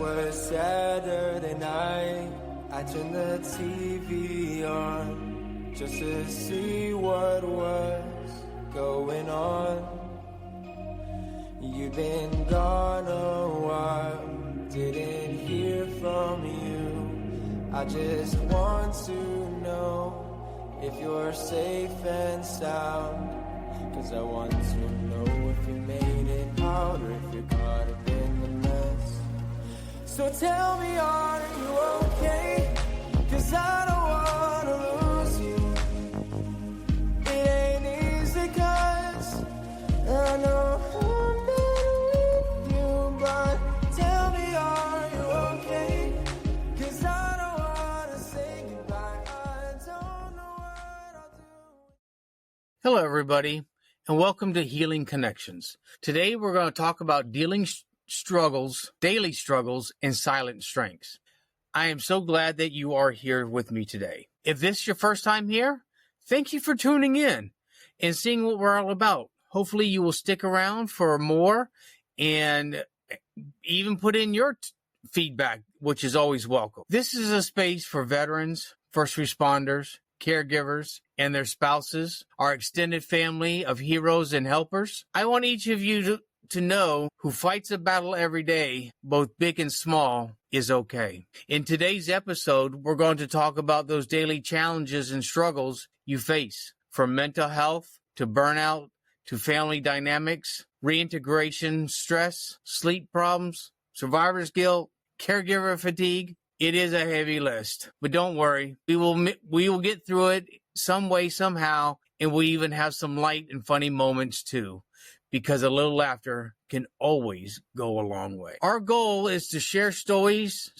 was Saturday night. I turned the TV on just to see what was going on. You've been gone a while, didn't hear from you. I just want to know if you're safe and sound. 'Cause I want to know if you made it out or if you're caught up in the mess. So tell me, are you okay? 'Cause I don't wanna lose you. It ain't easy 'cause I know I'm not with you. But tell me, are you okay? 'Cause I don't wanna say goodbye. I don't know what I'll do. Hello, everybody, and welcome to Healing Connections. Today, we're going to talk about daily struggles, and silent strengths. I am so glad that you are here with me today. If this is your first time here, thank you for tuning in and seeing what we're all about. Hopefully, you will stick around for more and even put in your feedback, which is always welcome. This is a space for veterans, first responders, caregivers, and their spouses, our extended family of heroes and helpers. I want each of you to know who fights a battle every day, both big and small, is okay. In today's episode, we're going to talk about those daily challenges and struggles you face, from mental health to burnout to family dynamics, reintegration, stress, sleep problems, survivor's guilt, caregiver fatigue. It is a heavy list, but don't worry. We will get through it some way, somehow, and we even have some light and funny moments too, because a little laughter can always go a long way. Our goal is to share stories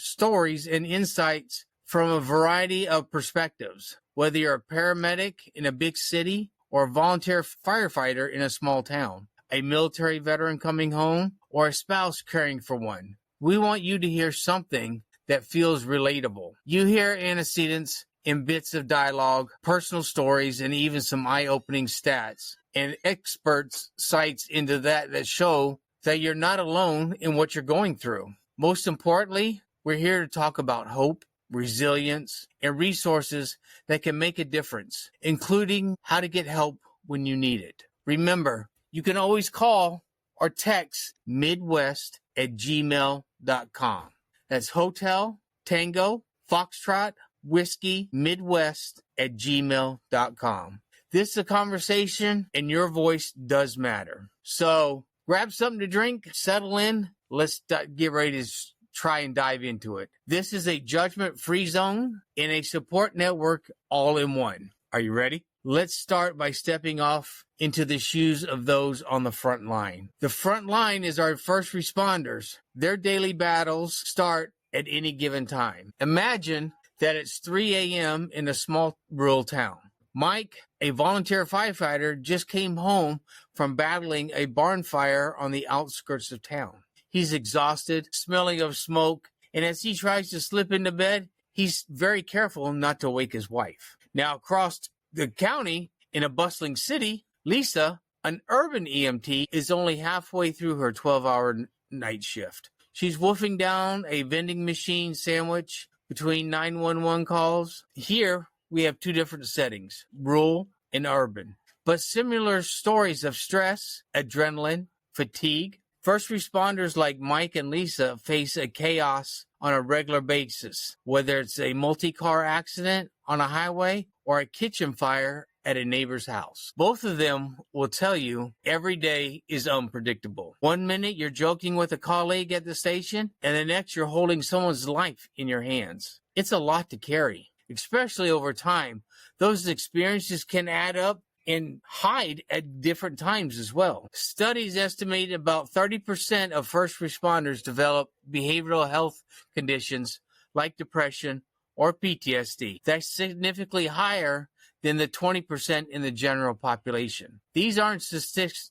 and insights from a variety of perspectives, whether you're a paramedic in a big city or a volunteer firefighter in a small town, a military veteran coming home, or a spouse caring for one. We want you to hear something that feels relatable. You hear antecedents in bits of dialogue, personal stories, and even some eye-opening stats and experts' sites into that show that you're not alone in what you're going through. Most importantly, we're here to talk about hope, resilience, and resources that can make a difference, including how to get help when you need it. Remember, you can always call or text midwest@gmail.com. That's Hotel, Tango, Foxtrot, Whiskey, Midwest@gmail.com. This is a conversation, and your voice does matter. So grab something to drink, settle in. Let's get ready to try and dive into it. This is a judgment-free zone and a support network all in one. Are you ready? Let's start by stepping off into the shoes of those on the front line. The front line is our first responders. Their daily battles start at any given time. Imagine that it's 3 a.m. in a small rural town. Mike, a volunteer firefighter, just came home from battling a barn fire on the outskirts of town. He's exhausted, smelling of smoke, and as he tries to slip into bed, he's very careful not to wake his wife. Now, across the county, in a bustling city, Lisa, an urban EMT, is only halfway through her 12-hour night shift. She's wolfing down a vending machine sandwich between 911 calls. Here, we have two different settings, rural and urban, but similar stories of stress, adrenaline, fatigue. First responders like Mike and Lisa face a chaos on a regular basis, whether it's a multi-car accident on a highway or a kitchen fire at a neighbor's house. Both of them will tell you every day is unpredictable. 1 minute you're joking with a colleague at the station, and the next you're holding someone's life in your hands. It's a lot to carry, especially over time. Those experiences can add up and hide at different times as well. Studies estimate about 30% of first responders develop behavioral health conditions like depression or PTSD. That's significantly higher than the 20% in the general population. These aren't statistics.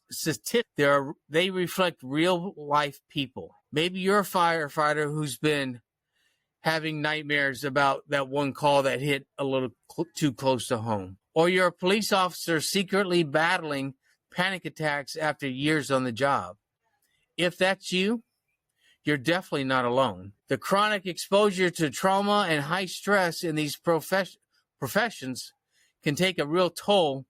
They reflect real life people. Maybe you're a firefighter who's been having nightmares about that one call that hit a little too close to home. Or you're a police officer secretly battling panic attacks after years on the job. If that's you, you're definitely not alone. The chronic exposure to trauma and high stress in these professions can take a real toll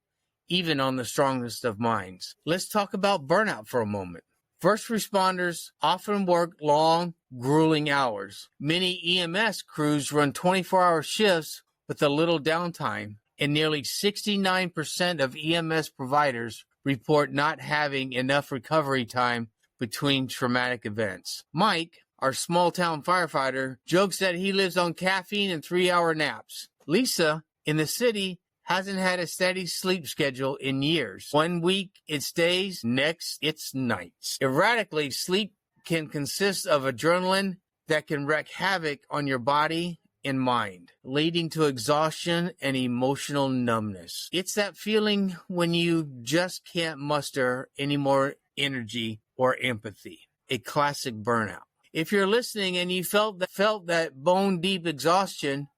even on the strongest of minds. Let's talk about burnout for a moment. First responders often work long, grueling hours. Many EMS crews run 24-hour shifts with a little downtime, and nearly 69% of EMS providers report not having enough recovery time between traumatic events. Mike, our small-town firefighter, jokes that he lives on caffeine and 3-hour naps. Lisa, in the city, hasn't had a steady sleep schedule in years. 1 week it's days, next it's nights. Erratically, sleep can consist of adrenaline that can wreak havoc on your body and mind, leading to exhaustion and emotional numbness. It's that feeling when you just can't muster any more energy or empathy. A classic burnout. If you're listening and you felt that bone-deep exhaustion,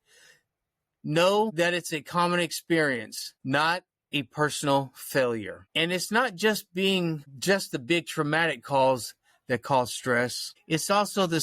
know that it's a common experience, not a personal failure. And it's not just the big traumatic calls that cause stress. It's also the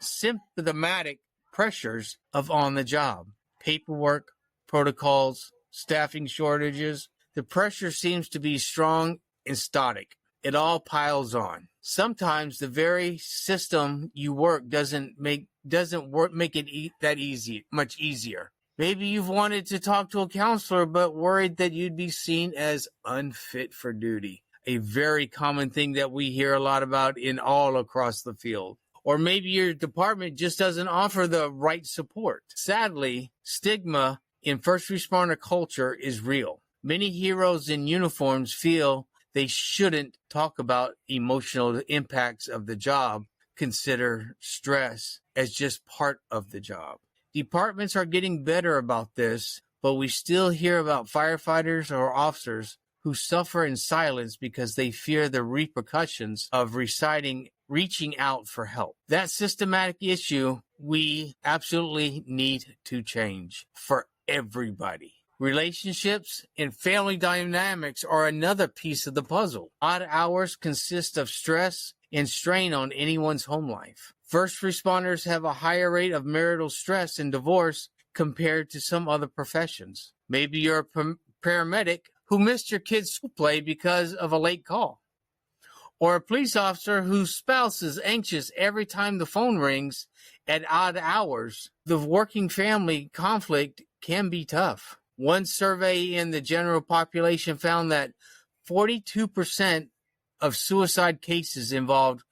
symptomatic pressures of on the job. Paperwork, protocols, staffing shortages. The pressure seems to be strong and static. It all piles on. Sometimes the very system you work doesn't make it much easier. Maybe you've wanted to talk to a counselor but worried that you'd be seen as unfit for duty. A very common thing that we hear a lot about in all across the field. Or maybe your department just doesn't offer the right support. Sadly, stigma in first responder culture is real. Many heroes in uniforms feel they shouldn't talk about emotional impacts of the job, consider stress as just part of the job. Departments are getting better about this, but we still hear about firefighters or officers who suffer in silence because they fear the repercussions of reaching out for help. That systematic issue we absolutely need to change for everybody. Relationships and family dynamics are another piece of the puzzle. Odd hours consist of stress and strain on anyone's home life. First responders have a higher rate of marital stress and divorce compared to some other professions. Maybe you're a paramedic who missed your kid's school play because of a late call. Or a police officer whose spouse is anxious every time the phone rings at odd hours. The working family conflict can be tough. One survey in the general population found that 42% of suicide cases involved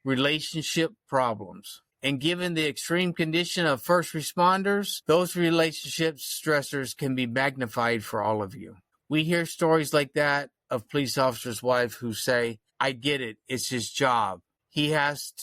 relationship problems. And given the extreme condition of first responders, those relationship stressors can be magnified for all of you. We hear stories like that of police officers' wives who say, "I get it, it's his job. He has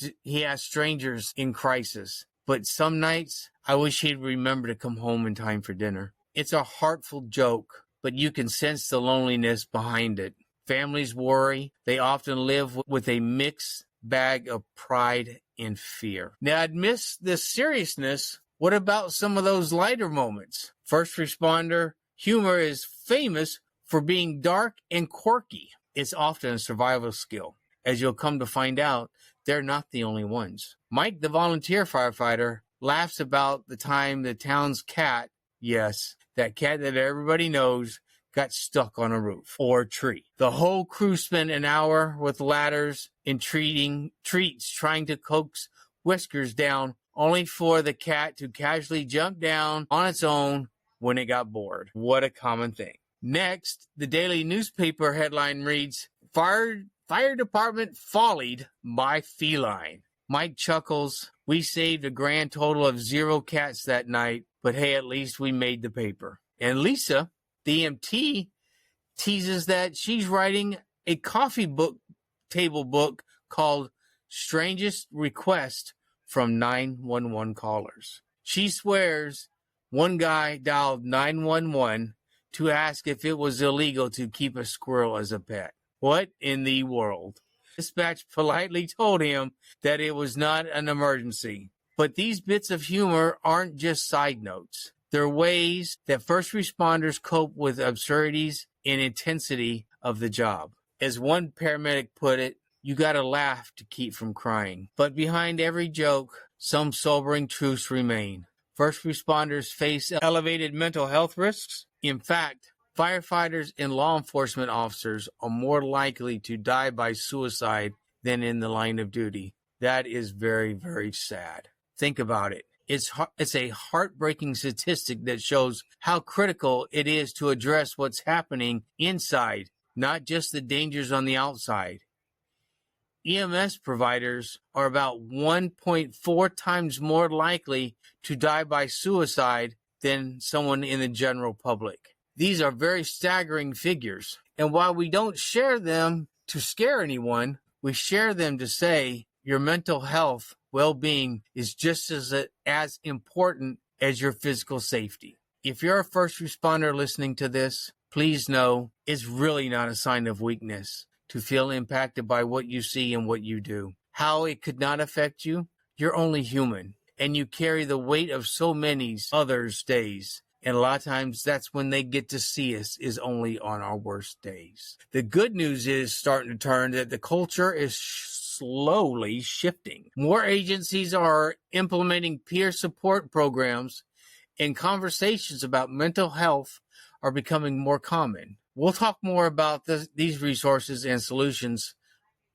strangers in crisis. But some nights, I wish he'd remember to come home in time for dinner." It's a heartful joke, but you can sense the loneliness behind it. Families worry. They often live with a mixed bag of pride and fear. Now, amidst the seriousness, what about some of those lighter moments? First responder humor is famous for being dark and quirky. It's often a survival skill. As you'll come to find out, they're not the only ones. Mike, the volunteer firefighter, laughs about the time the town's cat, yes, that cat that everybody knows, got stuck on a roof or tree. The whole crew spent an hour with ladders and treats trying to coax Whiskers down, only for the cat to casually jump down on its own when it got bored. What a common thing. Next, the daily newspaper headline reads, Fire Department Follied by Feline. Mike chuckles. We saved a grand total of 0 cats that night, but hey, at least we made the paper. And Lisa, the EMT, teases that she's writing a coffee table book called Strangest Request from 911 Callers. She swears one guy dialed 911 to ask if it was illegal to keep a squirrel as a pet. What in the world? Dispatch politely told him that it was not an emergency. But these bits of humor aren't just side notes. They're ways that first responders cope with absurdities and intensity of the job. As one paramedic put it, you gotta laugh to keep from crying. But behind every joke, some sobering truths remain. First responders face elevated mental health risks. In fact, firefighters and law enforcement officers are more likely to die by suicide than in the line of duty. That is very, very sad. Think about it. It's a heartbreaking statistic that shows how critical it is to address what's happening inside, not just the dangers on the outside. EMS providers are about 1.4 times more likely to die by suicide than someone in the general public. These are very staggering figures. And while we don't share them to scare anyone, we share them to say your mental health well-being is just as important as your physical safety. If you're a first responder listening to this, please know it's really not a sign of weakness to feel impacted by what you see and what you do. How it could not affect you? You're only human, and you carry the weight of so many others' days. And a lot of times that's when they get to see us, is only on our worst days. The good news is starting to turn that the culture is slowly shifting. More agencies are implementing peer support programs, and conversations about mental health are becoming more common. We'll talk more about these resources and solutions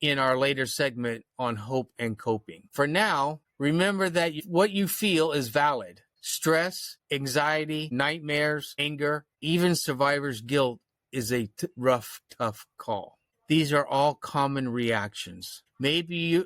in our later segment on hope and coping. For now, remember that what you feel is valid. Stress, anxiety, nightmares, anger, even survivor's guilt is a rough, tough call. These are all common reactions. Maybe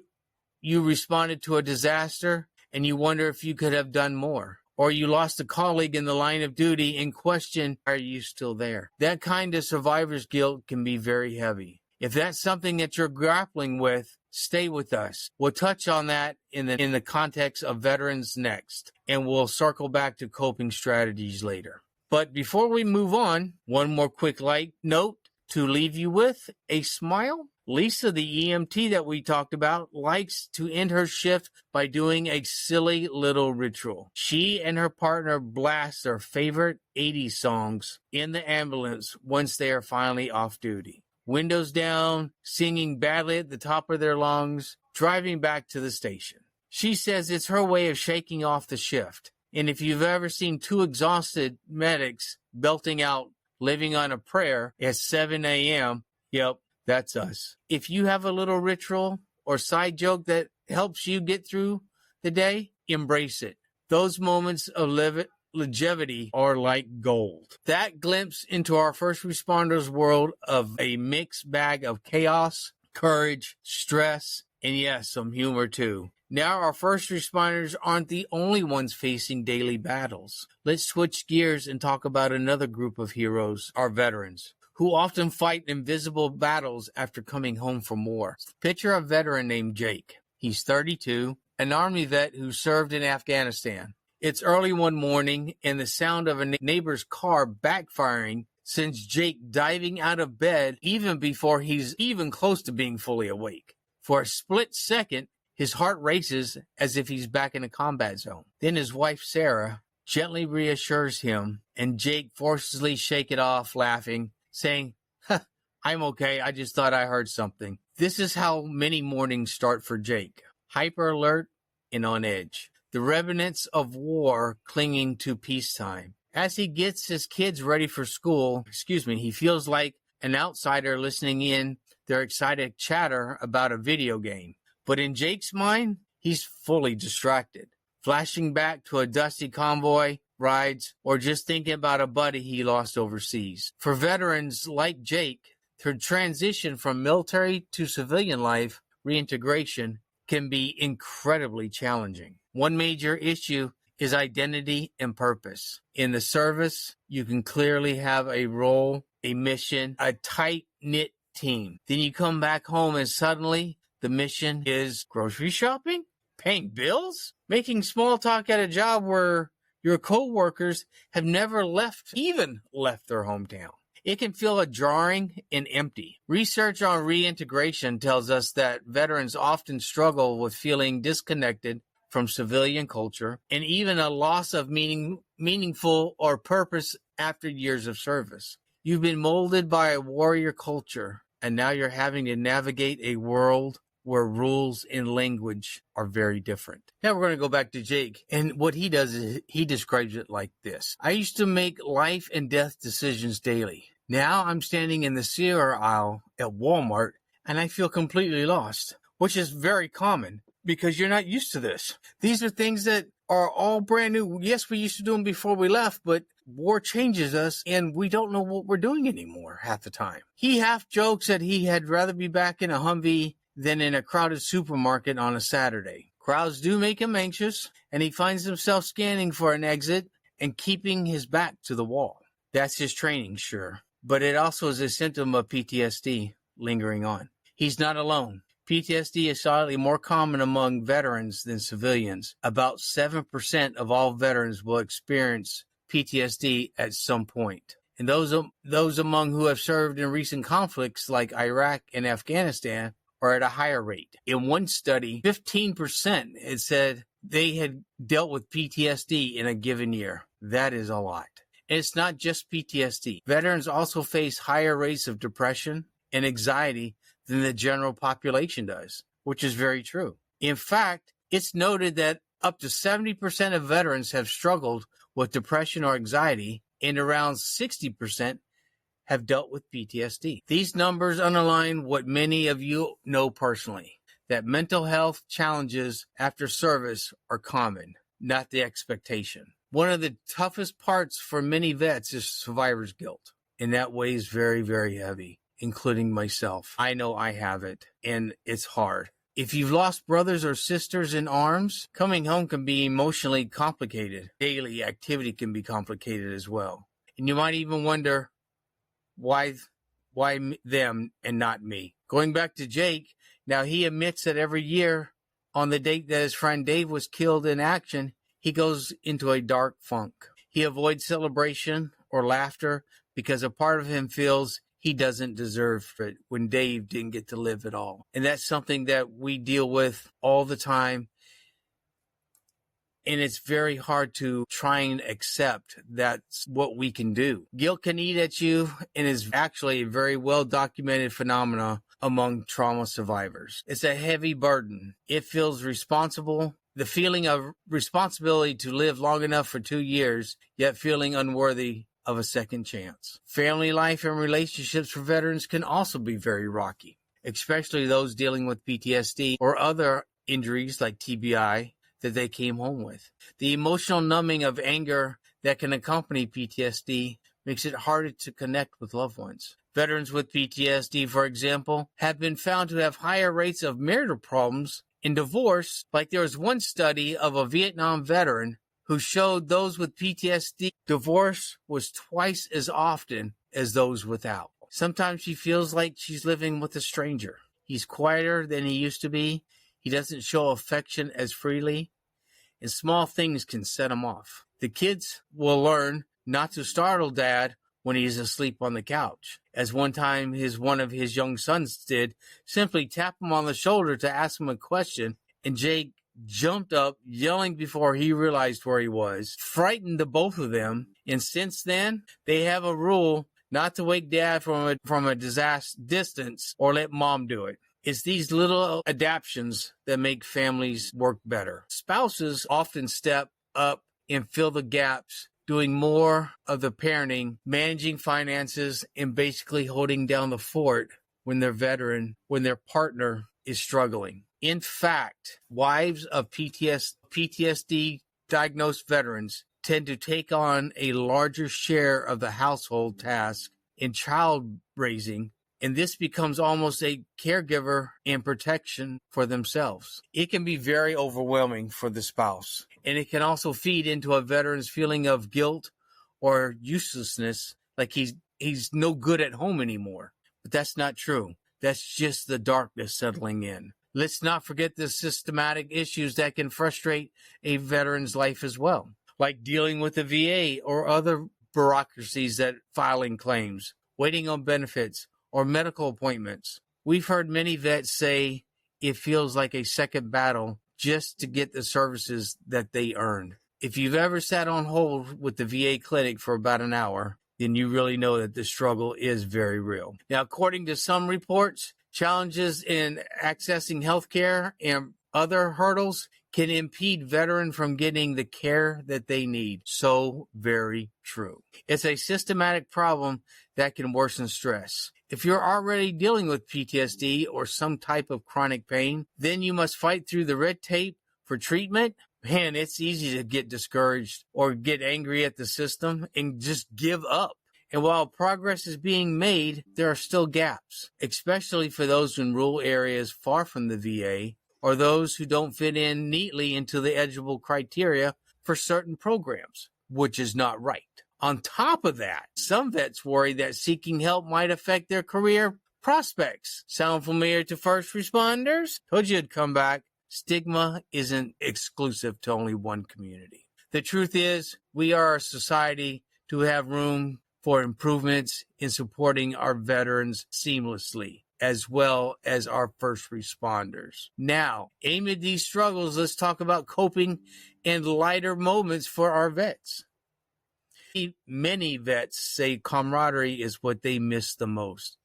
you responded to a disaster and you wonder if you could have done more. Or you lost a colleague in the line of duty and question, are you still there? That kind of survivor's guilt can be very heavy. If that's something that you're grappling with, stay with us. We'll touch on that in the context of veterans next, and we'll circle back to coping strategies later. But before we move on, one more quick light note to leave you with: a smile. Lisa, the EMT that we talked about, likes to end her shift by doing a silly little ritual. She and her partner blast their favorite 80s songs in the ambulance once they are finally off duty. Windows down, singing badly at the top of their lungs, driving back to the station. She says it's her way of shaking off the shift. And if you've ever seen two exhausted medics belting out Living on a Prayer at 7 a.m., yep, that's us. If you have a little ritual or side joke that helps you get through the day, embrace it. Those moments of longevity are like gold. That glimpse into our first responders' world of a mixed bag of chaos, courage, stress, and yes, some humor too. Now our first responders aren't the only ones facing daily battles. Let's switch gears and talk about another group of heroes, our veterans, who often fight invisible battles after coming home from war. Picture a veteran named Jake. He's 32, an Army vet who served in Afghanistan. It's early one morning, and the sound of a neighbor's car backfiring sends Jake diving out of bed even before he's even close to being fully awake. For a split second, his heart races as if he's back in a combat zone. Then his wife, Sarah, gently reassures him, and Jake forcibly shakes it off, laughing, saying, I'm okay, I just thought I heard something. This is how many mornings start for Jake. Hyper alert and on edge. The remnants of war clinging to peacetime. As he gets his kids ready for school, he feels like an outsider listening in their excited chatter about a video game. But in Jake's mind, he's fully distracted, flashing back to a dusty convoy rides, or just thinking about a buddy he lost overseas. For veterans like Jake, their transition from military to civilian life reintegration can be incredibly challenging. One major issue is identity and purpose. In the service, you can clearly have a role, a mission, a tight-knit team. Then you come back home and suddenly the mission is grocery shopping, paying bills, making small talk at a job where your co-workers have never even left their hometown. It can feel jarring and empty. Research on reintegration tells us that veterans often struggle with feeling disconnected from civilian culture and even a loss of meaningful or purpose after years of service. You've been molded by a warrior culture, and now you're having to navigate a world where rules and language are very different. Now we're going to go back to Jake, and what he does is he describes it like this. I used to make life and death decisions daily. Now I'm standing in the cereal aisle at Walmart, and I feel completely lost, which is very common because you're not used to this. These are things that are all brand new. Yes, we used to do them before we left, but war changes us and we don't know what we're doing anymore half the time. He half jokes that he had rather be back in a Humvee than in a crowded supermarket on a Saturday. Crowds do make him anxious, and he finds himself scanning for an exit and keeping his back to the wall. That's his training, sure, but it also is a symptom of PTSD lingering on. He's not alone. PTSD is slightly more common among veterans than civilians. About 7% of all veterans will experience PTSD at some point. And those among who have served in recent conflicts like Iraq and Afghanistan are at a higher rate. In one study, 15% had said they had dealt with PTSD in a given year. That is a lot. And it's not just PTSD. Veterans also face higher rates of depression and anxiety than the general population does, which is very true. In fact, it's noted that up to 70% of veterans have struggled with depression or anxiety, and around 60% have dealt with PTSD. These numbers underline what many of you know personally, that mental health challenges after service are common, not the expectation. One of the toughest parts for many vets is survivor's guilt, and that weighs very, very heavy, including myself. I know I have it, and it's hard. If you've lost brothers or sisters in arms, coming home can be emotionally complicated. Daily activity can be complicated as well. And you might even wonder, why them and not me? Going back to Jake, now he admits that every year on the date that his friend Dave was killed in action, he goes into a dark funk. He avoids celebration or laughter because a part of him feels he doesn't deserve it when Dave didn't get to live at all. And that's something that we deal with all the time. And it's very hard to try and accept that's what we can do. Guilt can eat at you and is actually a very well documented phenomenon among trauma survivors. It's a heavy burden. It feels responsible. The feeling of responsibility to live long enough for 2 years, yet feeling unworthy of a second chance. Family life and relationships for veterans can also be very rocky, especially those dealing with PTSD or other injuries like TBI that they came home with. The emotional numbing of anger that can accompany PTSD makes it harder to connect with loved ones. Veterans with PTSD, for example, have been found to have higher rates of marital problems and divorce. Like there was one study of a Vietnam veteran who showed those with PTSD, divorce was twice as often as those without. Sometimes she feels like she's living with a stranger. He's quieter than he used to be. He doesn't show affection as freely, and small things can set him off. The kids will learn not to startle dad when he's asleep on the couch. As one time one of his young sons did, simply tap him on the shoulder to ask him a question, and Jake jumped up, yelling before he realized where he was, frightened the both of them. And since then, they have a rule not to wake dad from a disaster distance or let mom do it. It's these little adaptations that make families work better. Spouses often step up and fill the gaps, doing more of the parenting, managing finances, and basically holding down the fort when their partner is struggling. In fact, wives of PTSD diagnosed veterans tend to take on a larger share of the household task in child raising, and this becomes almost a caregiver and protection for themselves. It can be very overwhelming for the spouse, and it can also feed into a veteran's feeling of guilt or uselessness, like he's no good at home anymore. But that's not true. That's just the darkness settling in. Let's not forget the systematic issues that can frustrate a veteran's life as well, like dealing with the VA or other bureaucracies that filing claims, waiting on benefits, or medical appointments. We've heard many vets say it feels like a second battle just to get the services that they earned. If you've ever sat on hold with the VA clinic for about an hour, then you really know that the struggle is very real. Now, according to some reports, challenges in accessing healthcare and other hurdles can impede veterans from getting the care that they need. So very true. It's a systematic problem that can worsen stress. If you're already dealing with PTSD or some type of chronic pain, then you must fight through the red tape for treatment. Man, it's easy to get discouraged or get angry at the system and just give up. And while progress is being made, there are still gaps, especially for those in rural areas far from the VA or those who don't fit in neatly into the eligible criteria for certain programs, which is not right. On top of that, some vets worry that seeking help might affect their career prospects. Sound familiar to first responders? Told you it'd come back. Stigma isn't exclusive to only one community. The truth is, we are a society to have room for improvements in supporting our veterans seamlessly, as well as our first responders. Now, amid these struggles, let's talk about coping and lighter moments for our vets. Many vets say camaraderie is what they miss the most,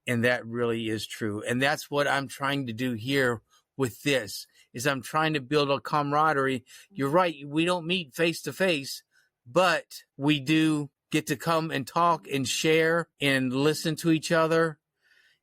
and that really is true. And that's what I'm trying to do here with this, is I'm trying to build a camaraderie. You're right, we don't meet face to face, but we do get to come and talk and share and listen to each other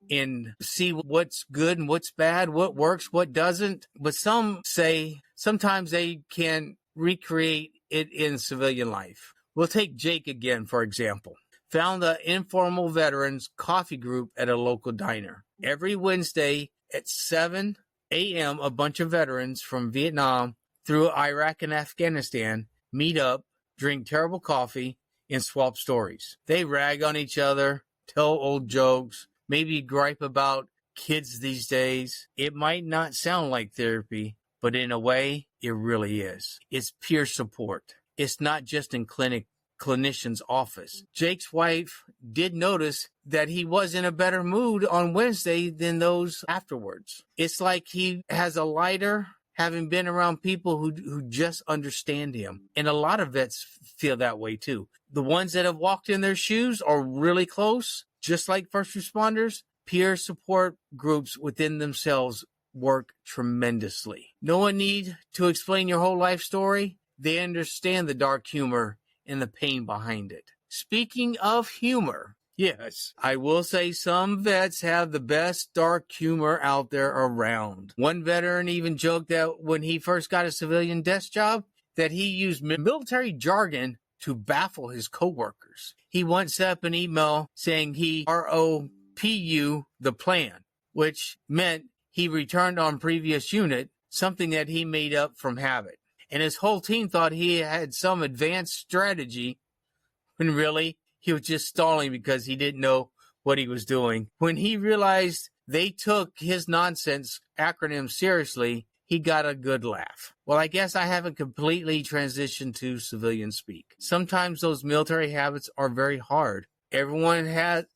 and see what's good and what's bad, what works, what doesn't. But some say sometimes they can recreate it in civilian life. We'll take Jake again, for example. Found the informal veterans coffee group at a local diner. Every Wednesday at 7 a.m., a bunch of veterans from Vietnam through Iraq and Afghanistan meet up, drink terrible coffee, and swap stories. They rag on each other, tell old jokes, maybe gripe about kids these days. It might not sound like therapy, but in a way, it really is. It's peer support. It's not just in clinician's office. Jake's wife did notice that he was in a better mood on Wednesday than those afterwards. It's like he has a lighter, having been around people who just understand him. And a lot of vets feel that way too. The ones that have walked in their shoes are really close, just like first responders. Peer support groups within themselves work tremendously. No one need to explain your whole life story. They understand the dark humor and the pain behind it. Speaking of humor, yes, I will say some vets have the best dark humor out there around. One veteran even joked that when he first got a civilian desk job, that he used military jargon to baffle his coworkers. He once set up an email saying he ROPU the plan, which meant he returned on previous unit, something that he made up from habit. And his whole team thought he had some advanced strategy, when really he was just stalling because he didn't know what he was doing. When he realized they took his nonsense acronym seriously, he got a good laugh. Well, I guess I haven't completely transitioned to civilian speak. Sometimes those military habits are very hard. Everyone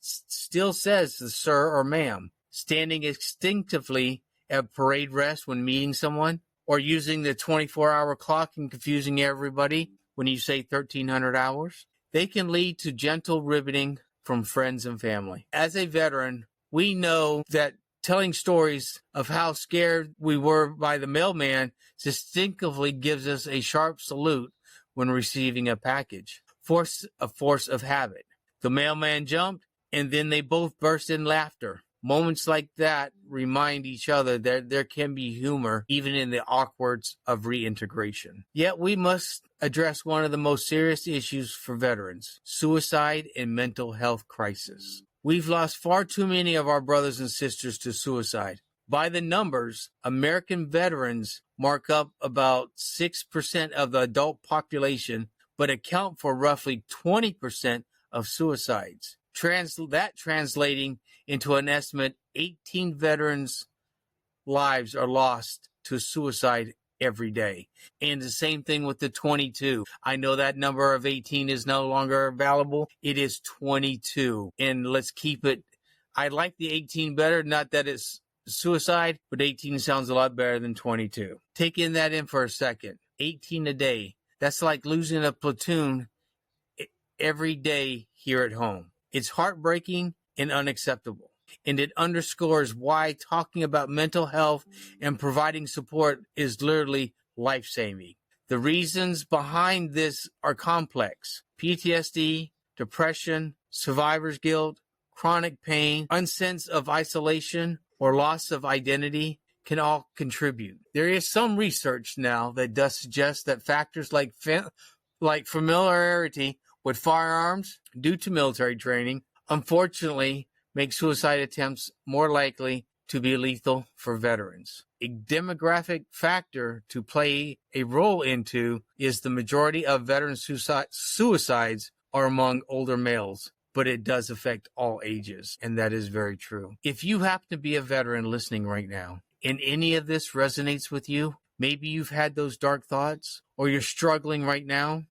still says the sir or ma'am, standing instinctively at parade rest when meeting someone, or using the 24-hour clock and confusing everybody when you say 1,300 hours. They can lead to gentle riveting from friends and family. As a veteran, we know that telling stories of how scared we were by the mailman distinctively gives us a sharp salute when receiving a package. A force of habit. The mailman jumped, and then they both burst in laughter. Moments like that remind each other that there can be humor even in the awkwards of reintegration. Yet we must address one of the most serious issues for veterans: suicide and mental health crisis. We've lost far too many of our brothers and sisters to suicide. By the numbers, American veterans mark up about 6% of the adult population, but account for roughly 20% of suicides. Translating into an estimate 18 veterans' lives are lost to suicide every day. And the same thing with the 22. I know that number of 18 is no longer available. It is 22. And let's keep it. I like the 18 better. Not that it's suicide, but 18 sounds a lot better than 22. Take that in for a second. 18 a day. That's like losing a platoon every day here at home. It's heartbreaking and unacceptable. And it underscores why talking about mental health and providing support is literally life-saving. The reasons behind this are complex. PTSD, depression, survivor's guilt, chronic pain, sense of isolation, or loss of identity can all contribute. There is some research now that does suggest that factors like familiarity with firearms due to military training, unfortunately, make suicide attempts more likely to be lethal for veterans. A demographic factor to play a role into is the majority of veteran suicides are among older males, but it does affect all ages, and that is very true. If you happen to be a veteran listening right now, and any of this resonates with you, maybe you've had those dark thoughts, or you're struggling right now,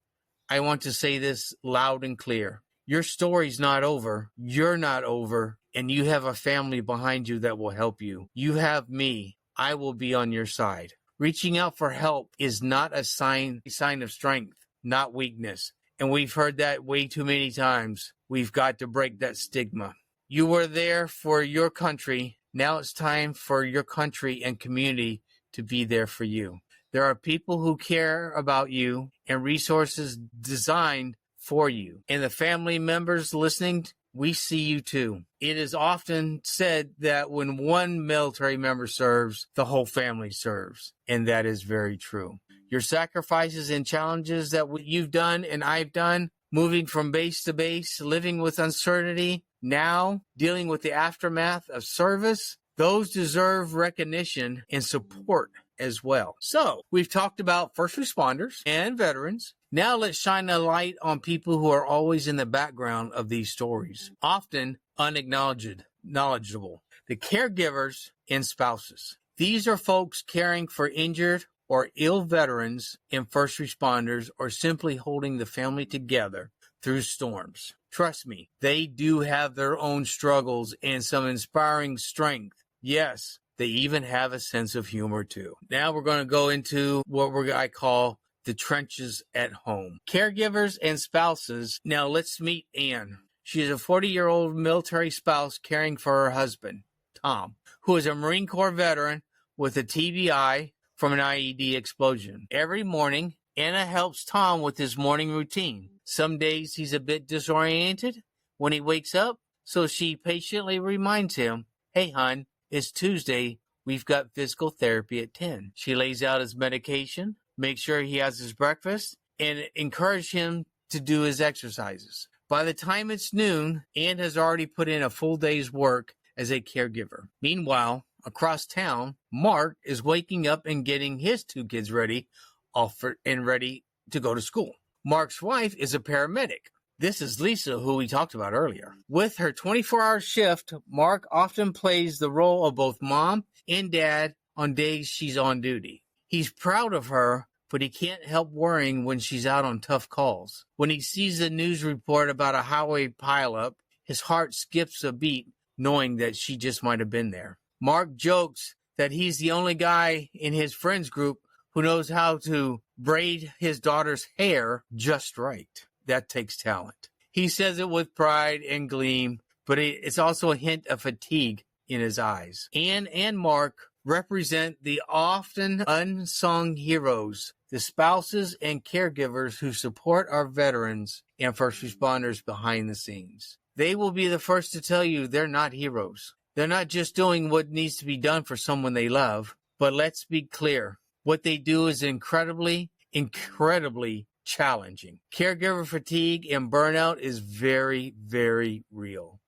I want to say this loud and clear. Your story's not over. You're not over. And you have a family behind you that will help you. You have me. I will be on your side. Reaching out for help is not a sign of strength, not weakness. And we've heard that way too many times. We've got to break that stigma. You were there for your country. Now it's time for your country and community to be there for you. There are people who care about you and resources designed for you. And the family members listening, we see you too. It is often said that when one military member serves, the whole family serves. And that is very true. Your sacrifices and challenges that you've done and I've done, moving from base to base, living with uncertainty, now dealing with the aftermath of service, those deserve recognition and support as well. So we've talked about first responders and veterans. Now let's shine a light on people who are always in the background of these stories, often unacknowledgeable. The caregivers and spouses. These are folks caring for injured or ill veterans and first responders, or simply holding the family together through storms. Trust me, they do have their own struggles and some inspiring strength. Yes, they even have a sense of humor too. Now we're going to go into what I call the trenches at home. Caregivers and spouses. Now let's meet Anne. She is a 40-year-old military spouse caring for her husband, Tom, who is a Marine Corps veteran with a TBI from an IED explosion. Every morning, Anna helps Tom with his morning routine. Some days he's a bit disoriented when he wakes up, so she patiently reminds him, "Hey, hon, it's Tuesday. We've got physical therapy at 10. She lays out his medication, makes sure he has his breakfast, and encourages him to do his exercises. By the time it's noon, Ann has already put in a full day's work as a caregiver. Meanwhile, across town, Mark is waking up and getting his two kids ready to go to school. Mark's wife is a paramedic. This is Lisa, who we talked about earlier. With her 24-hour shift, Mark often plays the role of both mom and dad on days she's on duty. He's proud of her, but he can't help worrying when she's out on tough calls. When he sees a news report about a highway pileup, his heart skips a beat knowing that she just might have been there. Mark jokes that he's the only guy in his friends group who knows how to braid his daughter's hair just right. That takes talent. He says it with pride and gleam, but it's also a hint of fatigue in his eyes. Ann and Mark represent the often unsung heroes, the spouses and caregivers who support our veterans and first responders behind the scenes. They will be the first to tell you they're not heroes. They're not just doing what needs to be done for someone they love, but let's be clear. What they do is incredibly challenging. Caregiver fatigue and burnout is very, very real.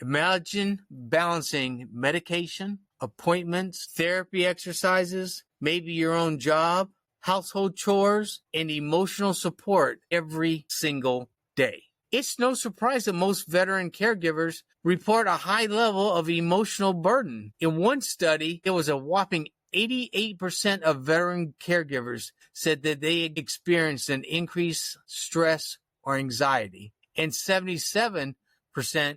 Imagine balancing medication, appointments, therapy exercises, maybe your own job, household chores, and emotional support every single day. It's no surprise that most veteran caregivers report a high level of emotional burden. In one study, it was a whopping 88% of veteran caregivers said that they experienced an increased stress or anxiety, and 77%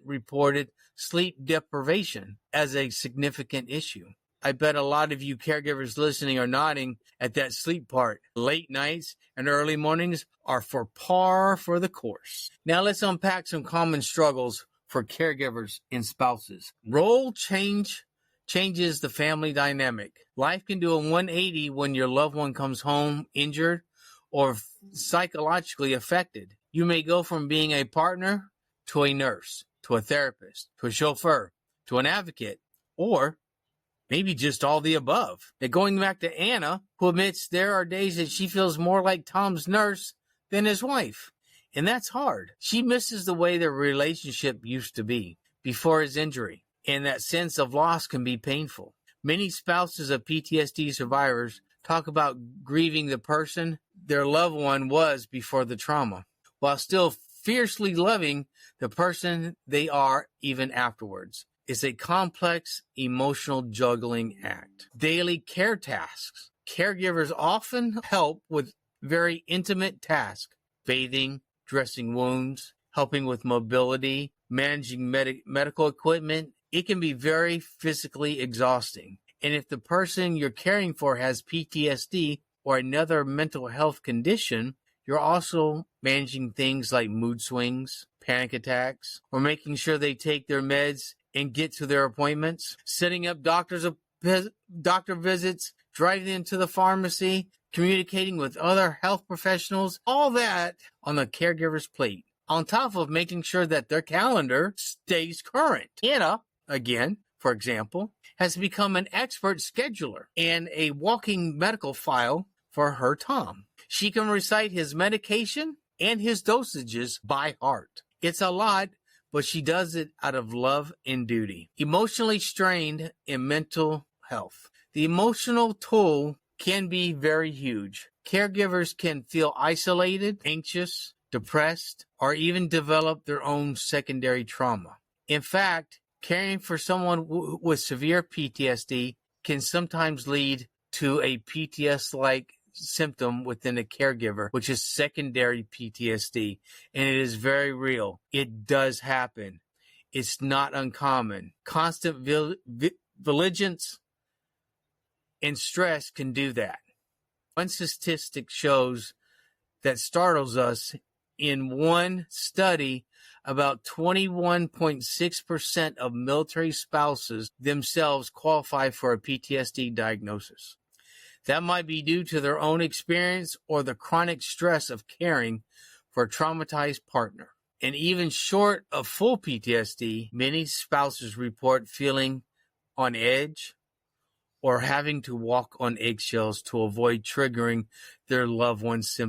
reported sleep deprivation as a significant issue. I bet a lot of you caregivers listening are nodding at that sleep part. Late nights and early mornings are for par for the course. Now let's unpack some common struggles for caregivers and spouses. Role changes the family dynamic. Life can do a 180 when your loved one comes home injured or psychologically affected. You may go from being a partner to a nurse, to a therapist, to a chauffeur, to an advocate, or maybe just all the above. Now, going back to Anna, who admits there are days that she feels more like Tom's nurse than his wife. And that's hard. She misses the way their relationship used to be before his injury. And that sense of loss can be painful. Many spouses of PTSD survivors talk about grieving the person their loved one was before the trauma, while still fiercely loving the person they are even afterwards. It's a complex emotional juggling act. Daily care tasks. Caregivers often help with very intimate tasks: bathing, dressing wounds, helping with mobility, managing medical equipment. It can be very physically exhausting. And if the person you're caring for has PTSD or another mental health condition, you're also managing things like mood swings, panic attacks, or making sure they take their meds and get to their appointments, setting up doctor visits, driving them to the pharmacy, communicating with other health professionals, all that on the caregiver's plate, on top of making sure that their calendar stays current. Anna, again, for example, has become an expert scheduler and a walking medical file for her Tom. She can recite his medication and his dosages by heart. It's a lot, but she does it out of love and duty. Emotionally strained in mental health. The emotional toll can be very huge. Caregivers can feel isolated, anxious, depressed, or even develop their own secondary trauma. In fact, caring for someone with severe PTSD can sometimes lead to a PTSD-like symptom within a caregiver, which is secondary PTSD, and it is very real. It does happen. It's not uncommon. Constant vigilance and stress can do that. One statistic shows that startles us. In one study, about 21.6% of military spouses themselves qualify for a PTSD diagnosis. That might be due to their own experience or the chronic stress of caring for a traumatized partner. And even short of full PTSD, many spouses report feeling on edge or having to walk on eggshells to avoid triggering their loved one's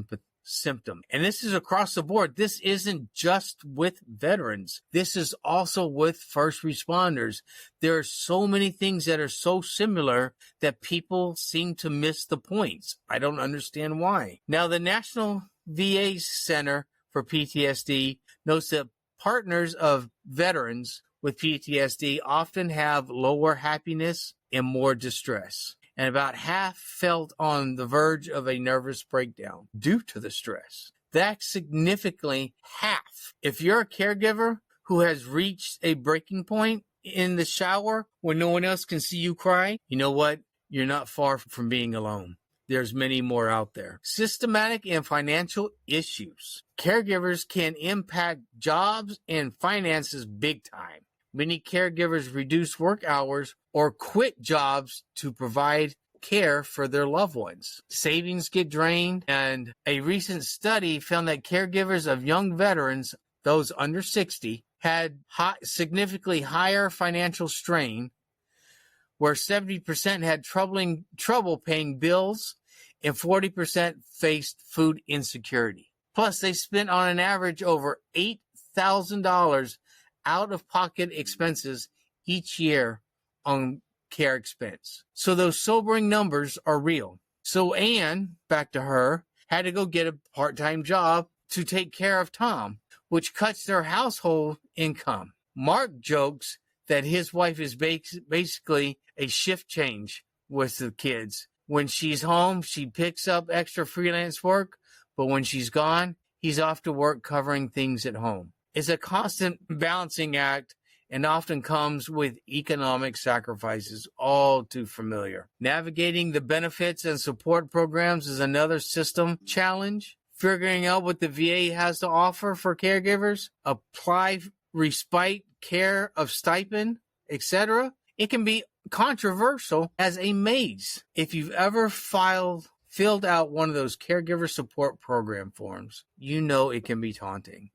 symptom. And this is across the board. This isn't just with veterans. This is also with first responders. There are so many things that are so similar that people seem to miss the points. I don't understand why. Now, the National VA Center for PTSD notes that partners of veterans with PTSD often have lower happiness and more distress. And about half felt on the verge of a nervous breakdown due to the stress. That's significantly half. If you're a caregiver who has reached a breaking point in the shower when no one else can see you cry, you know what? You're not far from being alone. There's many more out there. Systematic and financial issues. Caregivers can impact jobs and finances big time. Many caregivers reduce work hours or quit jobs to provide care for their loved ones. Savings get drained, and a recent study found that caregivers of young veterans, those under 60, had significantly higher financial strain, where 70% had trouble paying bills and 40% faced food insecurity. Plus, they spent on an average over $8,000 out-of-pocket expenses each year on care expense. So those sobering numbers are real. So Anne, back to her, had to go get a part-time job to take care of Tom, which cuts their household income. Mark jokes that his wife is basically a shift change with the kids. When she's home, she picks up extra freelance work, but when she's gone, he's off to work covering things at home. It's a constant balancing act, and often comes with economic sacrifices, all too familiar. Navigating the benefits and support programs is another system challenge. Figuring out what the VA has to offer for caregivers, apply respite, care of stipend, etc. It can be controversial as a maze. If you've ever filled out one of those caregiver support program forms, you know it can be daunting.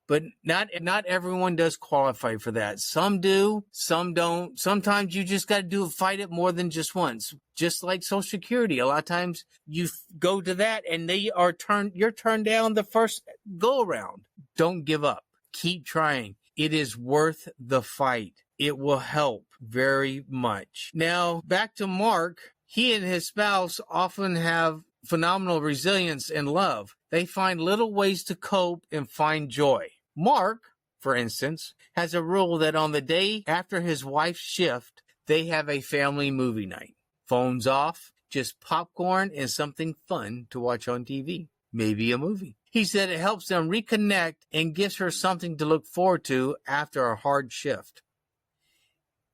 But not everyone does qualify for that. Some do, some don't. Sometimes you just got to fight it more than just once. Just like Social Security, a lot of times you go to that and you're turned down the first go around. Don't give up. Keep trying. It is worth the fight. It will help very much. Now, back to Mark. He and his spouse often have phenomenal resilience and love. They find little ways to cope and find joy. Mark, for instance, has a rule that on the day after his wife's shift, they have a family movie night. Phones off, just popcorn and something fun to watch on TV. Maybe a movie. He said it helps them reconnect and gives her something to look forward to after a hard shift.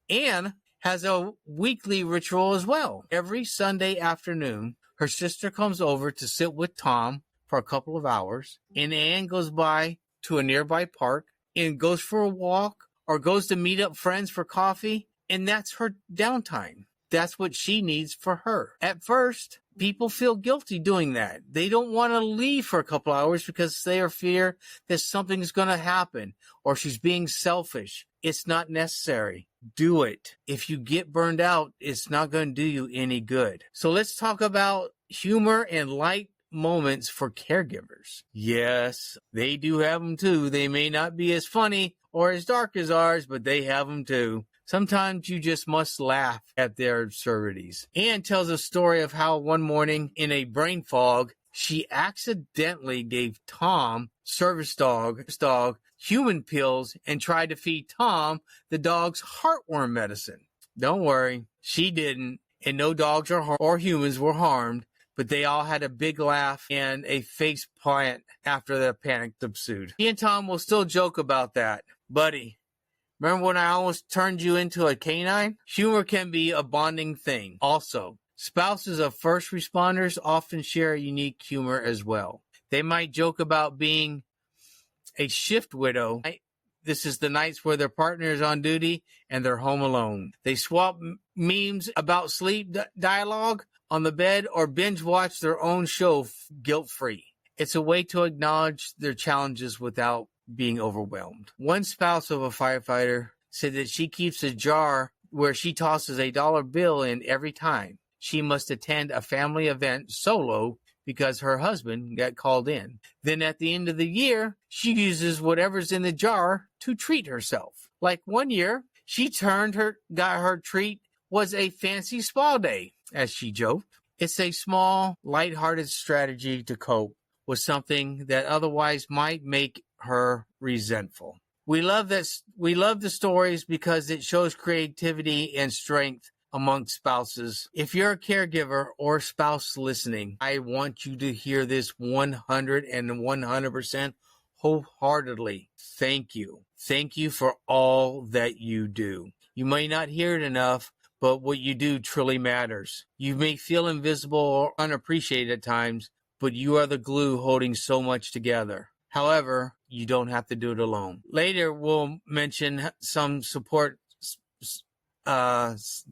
Anne has a weekly ritual as well. Every Sunday afternoon, her sister comes over to sit with Tom for a couple of hours, and Anne goes by to a nearby park and goes for a walk or goes to meet up friends for coffee, and that's her downtime. That's what she needs for her. At first, people feel guilty doing that. They don't want to leave for a couple hours because they are fear that something's going to happen or she's being selfish. It's not necessary. Do it. If you get burned out, it's not going to do you any good. So let's talk about humor and light moments for caregivers. Yes, they do have them too. They may not be as funny or as dark as ours, but they have them too. Sometimes you just must laugh at their absurdities. Anne tells a story of how one morning in a brain fog, she accidentally gave Tom, service dog, human pills and tried to feed Tom the dog's heartworm medicine. Don't worry, she didn't, and no dogs or humans were harmed, but they all had a big laugh and a face plant after the panic ensued. He and Tom will still joke about that. Buddy, remember when I almost turned you into a canine? Humor can be a bonding thing. Also, spouses of first responders often share a unique humor as well. They might joke about being a shift widow. This is the nights where their partner is on duty and they're home alone. They swap memes about sleep dialogue on the bed or binge watch their own show guilt-free. It's a way to acknowledge their challenges without being overwhelmed. One spouse of a firefighter said that she keeps a jar where she tosses a dollar bill in every time she must attend a family event solo because her husband got called in. Then at the end of the year, she uses whatever's in the jar to treat herself. Like one year, got her treat was a fancy spa day, as she joked. It's a small, lighthearted strategy to cope with something that otherwise might make her resentful. We love this. We love the stories because it shows creativity and strength among spouses. If you're a caregiver or spouse listening, I want you to hear this 100% wholeheartedly. Thank you. Thank you for all that you do. You may not hear it enough, but what you do truly matters. You may feel invisible or unappreciated at times, but you are the glue holding so much together. However, you don't have to do it alone. Later, we'll mention some support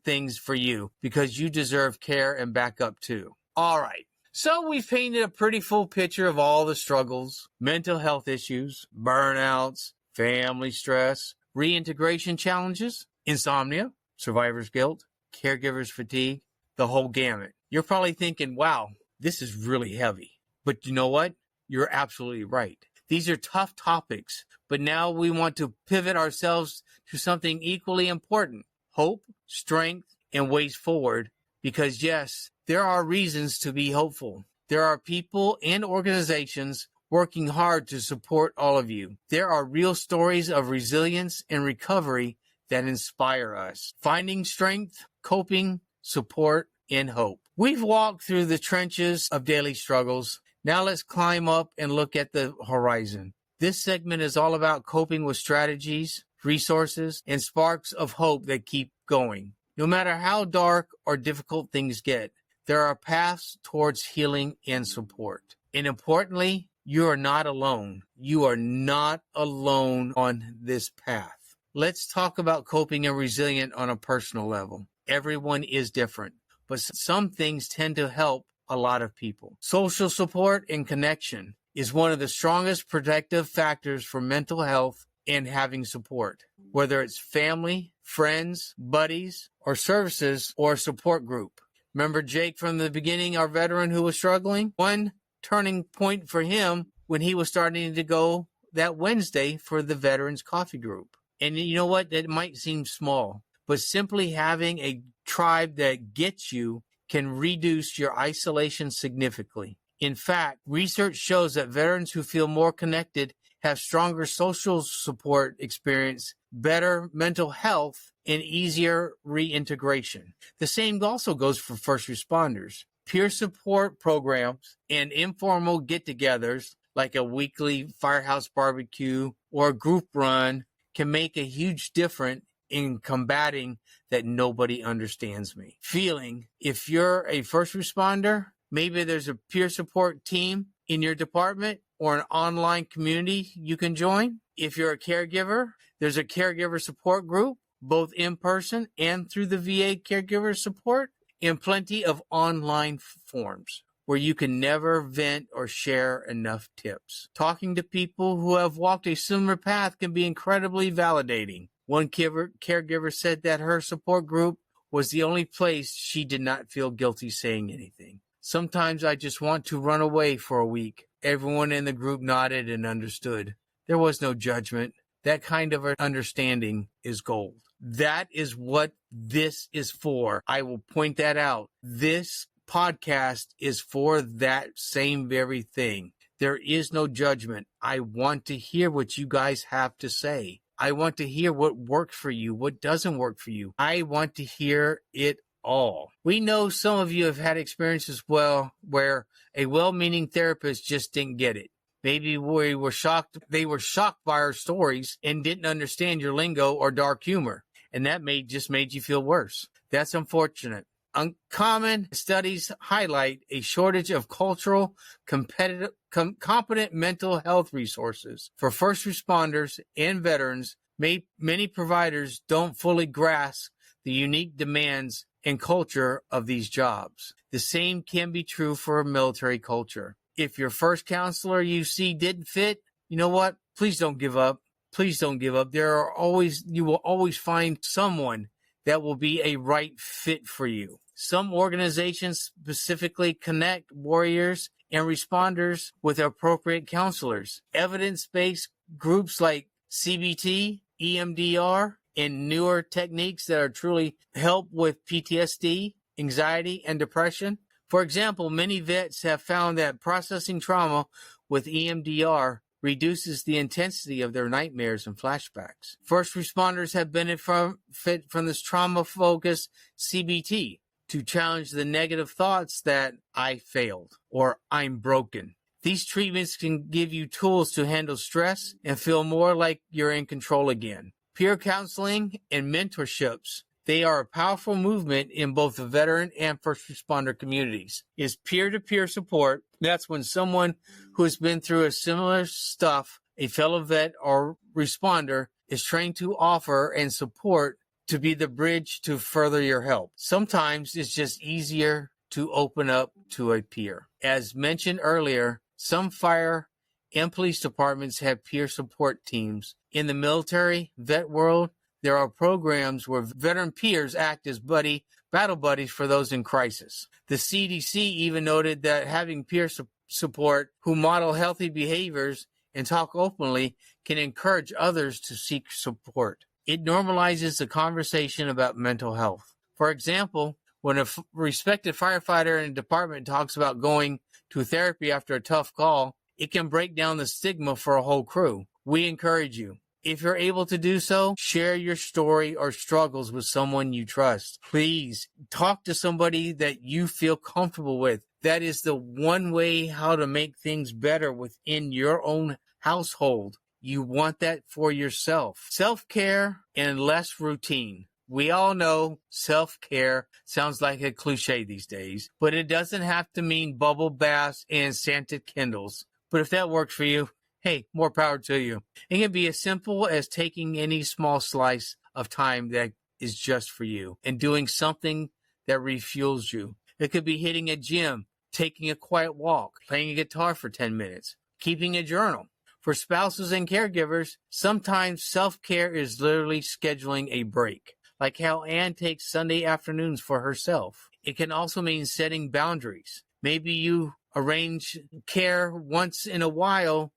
things for you because you deserve care and backup too. All right. So we've painted a pretty full picture of all the struggles, mental health issues, burnouts, family stress, reintegration challenges, insomnia, survivor's guilt, caregiver's fatigue, the whole gamut. You're probably thinking, wow, this is really heavy. But you know what? You're absolutely right. These are tough topics, but now we want to pivot ourselves to something equally important. Hope, strength, and ways forward. Because yes, there are reasons to be hopeful. There are people and organizations working hard to support all of you. There are real stories of resilience and recovery that inspire us. Finding strength, coping, support, and hope. We've walked through the trenches of daily struggles. Now let's climb up and look at the horizon. This segment is all about coping with strategies, resources, and sparks of hope that keep going. No matter how dark or difficult things get, there are paths towards healing and support. And importantly, you are not alone. You are not alone on this path. Let's talk about coping and resilient on a personal level. Everyone is different, but some things tend to help a lot of people. Social support and connection is one of the strongest protective factors for mental health and having support, whether it's family, friends, buddies, or services or support group. Remember Jake from the beginning, our veteran who was struggling? One turning point for him when he was starting to go that Wednesday for the Veterans Coffee Group. And you know what? That might seem small, but simply having a tribe that gets you can reduce your isolation significantly. In fact, research shows that veterans who feel more connected have stronger social support experience, better mental health, and easier reintegration. The same also goes for first responders. Peer support programs and informal get-togethers like a weekly firehouse barbecue or a group run can make a huge difference in combating that nobody understands me feeling. If you're a first responder, maybe there's a peer support team in your department or an online community you can join. If you're a caregiver, there's a caregiver support group, both in person and through the VA caregiver support, and plenty of online forums where you can never vent or share enough tips. Talking to people who have walked a similar path can be incredibly validating. One caregiver said that her support group was the only place she did not feel guilty saying anything. Sometimes I just want to run away for a week. Everyone in the group nodded and understood. There was no judgment. That kind of understanding is gold. That is what this is for. I will point that out. This podcast is for that same very thing. There is no judgment. I want to hear what you guys have to say. I want to hear what works for you, what doesn't work for you. I want to hear it all. We know some of you have had experiences where a well-meaning therapist just didn't get it. Maybe they were shocked by our stories and didn't understand your lingo or dark humor, and that just made you feel worse. That's unfortunate. Uncommon studies highlight a shortage of cultural, competent mental health resources for first responders and veterans. Many providers don't fully grasp the unique demands and culture of these jobs. The same can be true for a military culture. If your first counselor you see didn't fit, you know what? Please don't give up. Please don't give up. You will always find someone that will be a right fit for you. Some organizations specifically connect warriors and responders with appropriate counselors. Evidence-based groups like CBT, EMDR, and newer techniques that are truly help with PTSD, anxiety, and depression. For example, many vets have found that processing trauma with EMDR reduces the intensity of their nightmares and flashbacks. First responders have benefited from this trauma-focused CBT to challenge the negative thoughts that I failed or I'm broken. These treatments can give you tools to handle stress and feel more like you're in control again. Peer counseling and mentorships, they are a powerful movement in both the veteran and first responder communities. Is peer-to-peer support. That's when someone who has been through a similar stuff, a fellow vet or responder, is trained to offer and support to be the bridge to further your help. Sometimes it's just easier to open up to a peer. As mentioned earlier, some fire and police departments have peer support teams. In the military, vet world, there are programs where veteran peers act as battle buddies for those in crisis. The CDC even noted that having peer support who model healthy behaviors and talk openly can encourage others to seek support. It normalizes the conversation about mental health. For example, when a respected firefighter in a department talks about going to therapy after a tough call, it can break down the stigma for a whole crew. We encourage you. If you're able to do so, share your story or struggles with someone you trust. Please talk to somebody that you feel comfortable with. That is the one way how to make things better within your own household. You want that for yourself. Self-care and less routine. We all know self-care sounds like a cliche these days, but it doesn't have to mean bubble baths and scented candles. But if that works for you, hey, more power to you. It can be as simple as taking any small slice of time that is just for you and doing something that refuels you. It could be hitting a gym, taking a quiet walk, playing a guitar for 10 minutes, keeping a journal. For spouses and caregivers, sometimes self-care is literally scheduling a break, like how Anne takes Sunday afternoons for herself. It can also mean setting boundaries. Maybe you arrange care once in a while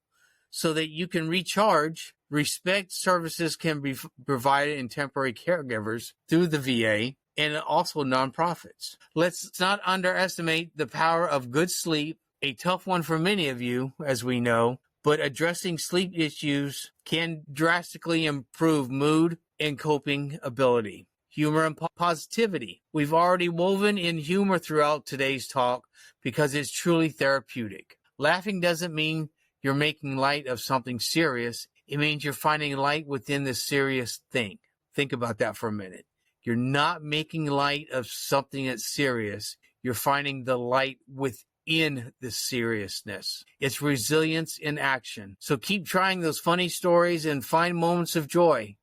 so that you can recharge. Respect services can be provided in temporary caregivers through the VA and also nonprofits. Let's not underestimate the power of good sleep, a tough one for many of you, as we know, but addressing sleep issues can drastically improve mood and coping ability. Humor and positivity. We've already woven in humor throughout today's talk because it's truly therapeutic. Laughing doesn't mean you're making light of something serious. It means you're finding light within the serious thing. Think about that for a minute. You're not making light of something that's serious. You're finding the light within the seriousness. It's resilience in action. So keep trying those funny stories and find moments of joy.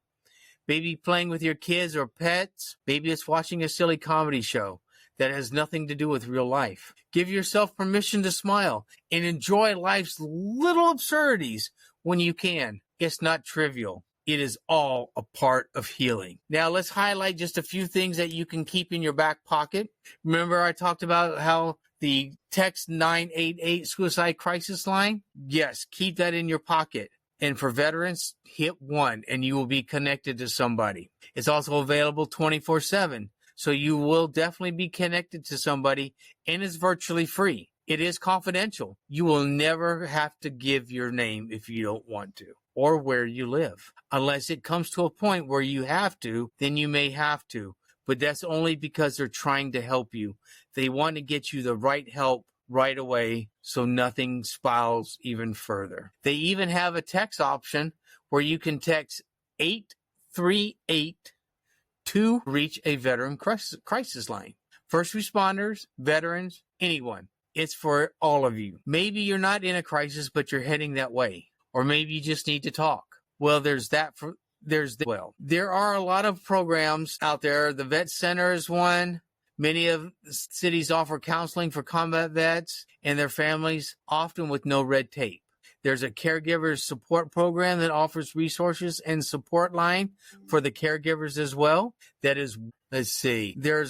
Maybe playing with your kids or pets. Maybe it's watching a silly comedy show that has nothing to do with real life. Give yourself permission to smile and enjoy life's little absurdities when you can. It's not trivial. It is all a part of healing. Now let's highlight just a few things that you can keep in your back pocket. Remember I talked about how the text 988 suicide crisis line? Yes, keep that in your pocket. And for veterans, hit 1 and you will be connected to somebody. It's also available 24/7. So you will definitely be connected to somebody and it's virtually free. It is confidential. You will never have to give your name if you don't want to or where you live. Unless it comes to a point where you have to, then you may have to. But that's only because they're trying to help you. They want to get you the right help right away so nothing spirals even further. They even have a text option where you can text 838 to reach a veteran crisis line. First responders, veterans, anyone. It's for all of you. Maybe you're not in a crisis, but you're heading that way. Or maybe you just need to talk. Well, there are a lot of programs out there. The Vet Center is one. Many of the cities offer counseling for combat vets and their families, often with no red tape. There's a caregiver support program that offers resources and support line for the caregivers as well. There's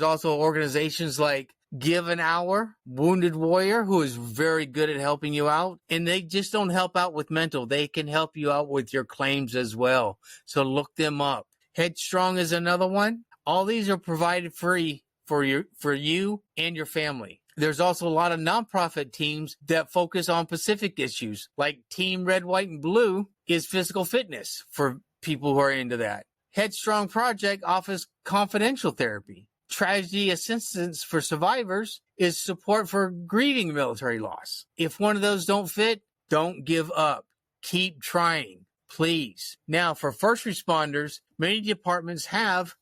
also organizations like Give an Hour, Wounded Warrior, who is very good at helping you out. And they just don't help out with mental. They can help you out with your claims as well. So look them up. Headstrong is another one. All these are provided free for you and your family. There's also a lot of nonprofit teams that focus on specific issues, like Team Red, White, and Blue is physical fitness for people who are into that. Headstrong Project offers confidential therapy. Tragedy Assistance for Survivors is support for grieving military loss. If one of those don't fit, don't give up. Keep trying, please. Now, for first responders, many departments have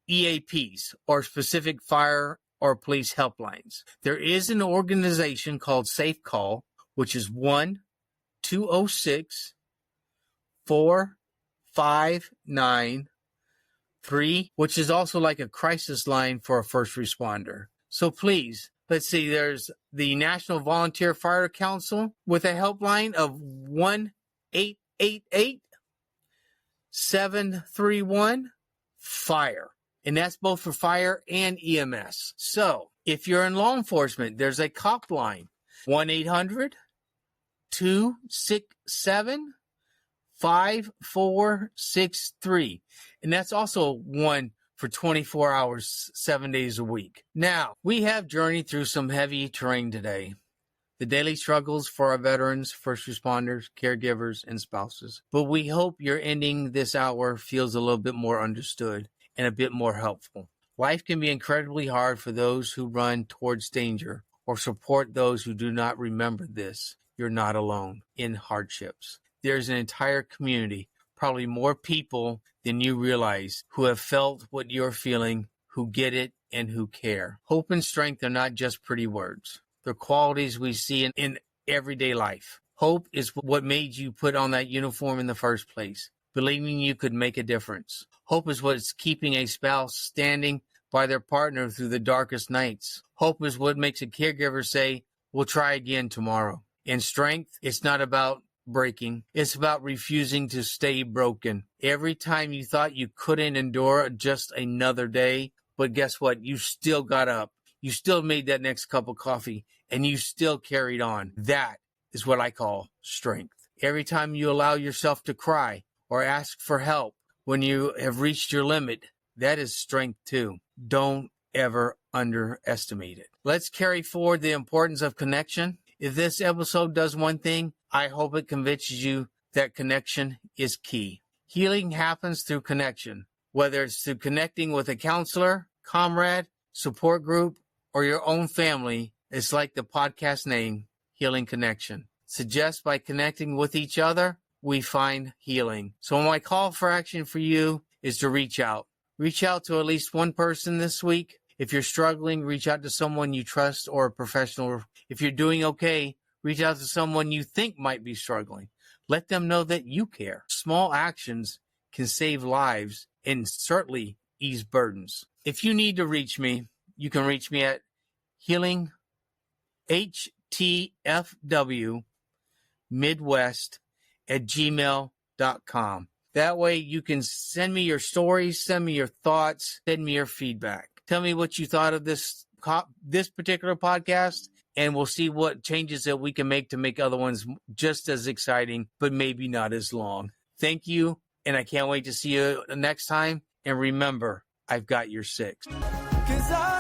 EAPs, or specific fire or police helplines. There is an organization called Safe Call, which is 1-206-459-3, which is also like a crisis line for a first responder. So please, let's see, there's the National Volunteer Fire Council with a helpline of 1-888-731-FIRE. And that's both for fire and EMS. So if you're in law enforcement, there's a cop line, 1-800-267-5463. And that's also one for 24 hours, 7 days a week. Now, we have journeyed through some heavy terrain today. The daily struggles for our veterans, first responders, caregivers, and spouses. But we hope your ending this hour feels a little bit more understood and a bit more helpful. Life can be incredibly hard for those who run towards danger or support those who do not remember this. You're not alone in hardships. there's an entire community, probably more people than you realize, who have felt what you're feeling, who get it, and who care. Hope and strength are not just pretty words. They're qualities we see in everyday life. Hope is what made you put on that uniform in the first place, believing you could make a difference. Hope is what's keeping a spouse standing by their partner through the darkest nights. Hope is what makes a caregiver say, we'll try again tomorrow. And strength, it's not about breaking. It's about refusing to stay broken. Every time you thought you couldn't endure just another day, but guess what? You still got up. You still made that next cup of coffee, and you still carried on. That is what I call strength. Every time you allow yourself to cry or ask for help when you have reached your limit, that is strength too. Don't ever underestimate it. Let's carry forward the importance of connection. If this episode does one thing, I hope it convinces you that connection is key. Healing happens through connection, whether it's through connecting with a counselor, comrade, support group, or your own family. It's like the podcast name, Healing Connection. Suggests by connecting with each other, we find healing. So my call for action for you is to reach out. Reach out to at least one person this week. If you're struggling, reach out to someone you trust or a professional. If you're doing okay, reach out to someone you think might be struggling. Let them know that you care. Small actions can save lives and certainly ease burdens. If you need to reach me, you can reach me at healinghtfwmidwest@gmail.com. That way you can send me your stories, send me your thoughts, send me your feedback. Tell me what you thought of this particular podcast, and we'll see what changes that we can make to make other ones just as exciting, but maybe not as long. Thank you, and I can't wait to see you next time. And remember, I've got your six. 'Cause I